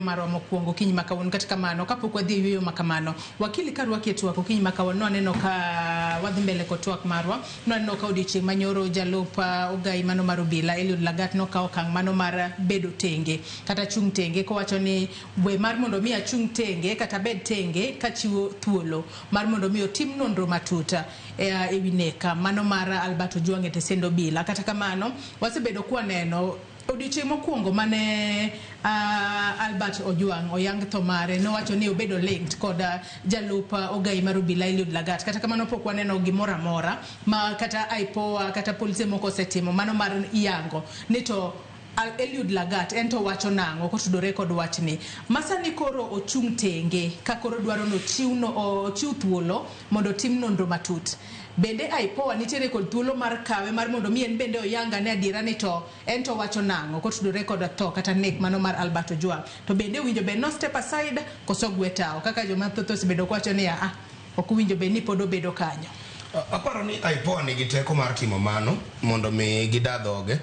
Marwa mokwongo kinyi makawon kata kamano kapok wadhi yweyo makamano wakili karwa ketwa ko kinyi makawon no aneno ka wadhi mbele ko twak marwa no aneno ka odiochieng' manyoro jalupa ogai mano mar obila Lagat no ka okang' mano mar bedo tenge kata chung tenge ko wacho ni we mar mondo mi achung tenge kata bed tenge ka chiwo thuolo mar mondo mi otim nonro matuta e wi neka mano mar Alberto Ojwang' e tesendo obila kata kamano wasebedo kwa neno odiochieng' mokwongo mane Albert Ojwang' oyang tho mare no wacho ni obedo linked kod jalupa ogai mar obila Lagat kata kamano pok waneno gimoro amora ma kata IPOA kata polise moko setimo mano mar yango ni to Lagat ento wacho nango kotudore kod wachni masani koro ochung tenge ka koro dwaro no chiw thuolo mondo tim nonro matut bende IPOA nitiere kod thuolo mar kawe mar mondo mi en bende oyanga ne adiera ni to ento wacho nango kotudore kod tho kata nek mano mar Alberto Ojwang' to bende winjo be no step aside koso gwetao kaka joma thotho sebedo kwacho ni ok winjo be ni pod obedo kanyo. Aparo ni IPOA nigi teko mar timo mano mondo mi gidadhoge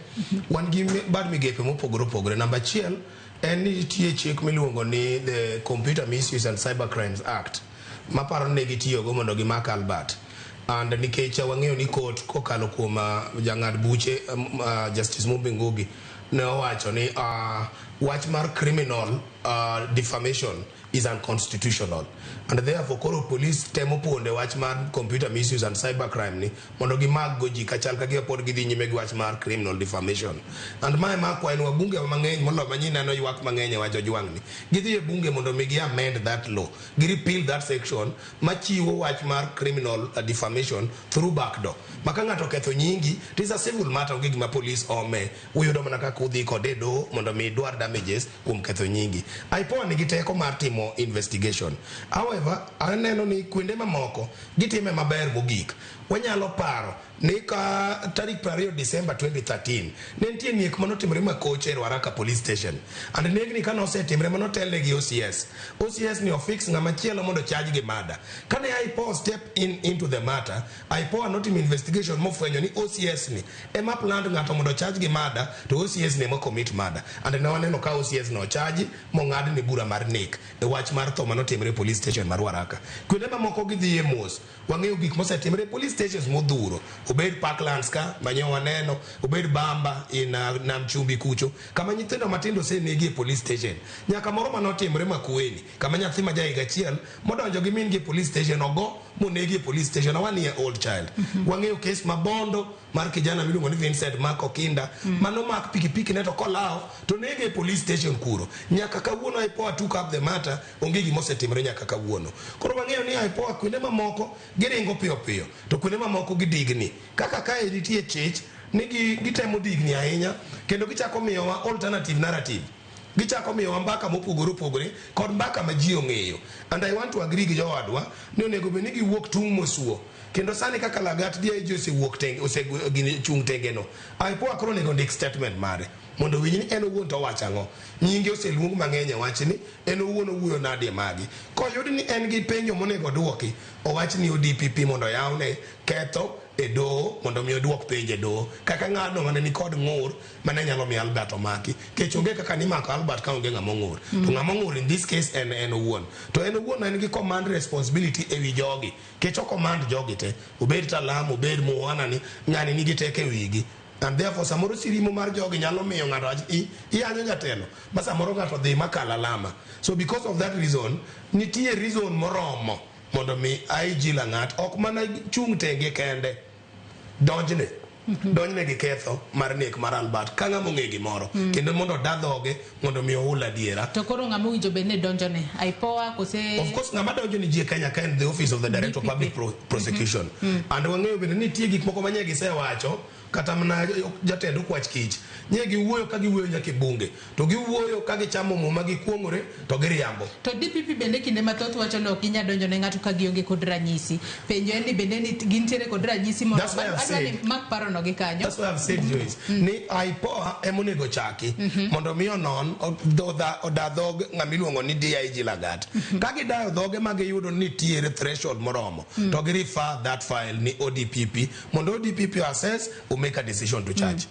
wan gi bad migepe mopogore opogore. Namba achiel en ni nitie chik miluongo ni the Computer Misuse and Cyber Crimes Act maparo ni gitiyogo mondo gimak Albert and nikech wang'eyo ni court kokalo kuom jang'ad buche Justice Mumbi Ngugi ne owacho ni wach mar criminal defamation is unconstitutional and therefore koro police temo ponde wach mar computer misuse and cyber crime ni mondo gimag goji kachal ka pod gidhi nyime gi wach mar criminal defamation and mae makwa en wabunge mang'eny molo manyina no ywak mang'eny wach Ojwang' ni gidhi e bunge mondo mi amend that law gi repeal that section machiwo wach mar criminal defamation through back door maka ng'ato ketho nyingi it is a civil matter onge gima police ome uyudo mana kaka udhi kode doho mondo mi dwar damages kuom ketho nyingi. IPOA nigi teko mar timo investigation. However, aneno ni kuonde mamoko gitime maber mogik. Wanyalo paro ni ka tarik 20 December 2013 ne nitie nek manotimre Makoche Ruaraka police station and negni kano osetimre manotelne gi OCS ni ofix ng'ama chielo mondo charge gi mada. Kane IPOA step into the matter, IPOA notim investigation mofwenyo ni OCS ni ema plan ng'ato mondo charge gi mada to OCS ne mo commit mada and ne waneno ka OCS no charge mong'ad ni bura mar nek e wach mar tho manotimre police station mar Ruaraka. Kuonde mamoko gidhi e mos wang'eyo gik mosetimre police stations modhuro obed Parklands ka manyo waneno obed Bamba nam chumbi kucho kama nyithindo matindo se negi e police station nyaka moro manotimre Makueni kama nyathi ma jahiga achiel modonjo gi min gi police station ogo monegi e police station a 1 year old child. Wang'eyo case mabondo mar kijana miluongo ni Vincent Marco Kinda mano mak pikipiki ne to kolao to negi e police station kuro nyaka kawuono IPOA took up the matter onge gima osetimre nyaka kawuono. Koro wang'eyo ni IPOA kuonde mamoko giringo piyo to kuonde mamoko gidigni kaka kae nitie chich ni gitemo digni ahinya kendo gichako miyowa alternative narrative gichako miyowa mbaka mopogore opogore kod mbaka ma ji ong'eyo and I want to agree gi jowadwa ni onego bed ni giwuok tung' mosuo kendo sani kaka Lagat DIG osewuok tenge osechung' tenge no IPOA koro onego ndik statement mare mondo winj ni en owuon to wacho ang'o nyinge oseluong mang'eny wach ni en owuon owuoyo nade magi koyud ni en gi penjo monego duoki owach ni ODPP mondo yawne ketho e doho mondo mi oduok penje doho kaka ng'ano mane ni kod ng'ur mane nyalo mi Albert omaki kech onge kaka ni mako Albert ka onge ng'ama ng'ur to ng'ama ng'ur in this case en owuon to en owuon en gi command responsibility e wi jogi kech o command jogi te obed Talam obed Muhwana ni ng'ani nigi teke wigi and therefore samoro sirimo mar jogi nyalo miyo ng'ato iyanyo jatelo ma samoro ng'ato dhi makala lama so because of that reason nitie reason moromo mondo mi IG Lagat ok mana chung tenge kende donjne gi ketho mar nek mar Albert ka ng'ama ong'e gimoro kendo mondo dadhoge mondo mi ohul adiera to koro ng'ama winjo be ne donjone IPOA kose of course ng'ama donjo ni ji Kenya ka en the office of the director of public prosecution and wang'eyo bende nitie gik moko manye gisewacho kata mana jatend kwach kich nye giwuoyo ka giwuoyo nyaka bunge to giwuoyo ka gichamo muma gikuong'ore to giriambo to DPP bende kinde mathoth wacho ni ok inyal donjo ne ng'ato ka gionge kod ranyisi penjo en ni bende ni gintiere kod ranyisi moro adwani mak paro no gi kanyo. That's why I've said Joyce ni IPOA emonego chaki mondo miyo non odadhog ng'amiluongo ni DIG Lagat ka gidayo dhoge ma giyudo ni tiere threshold moromo to gi refer that file ni ODPP mondo ODPP assess make a decision to charge.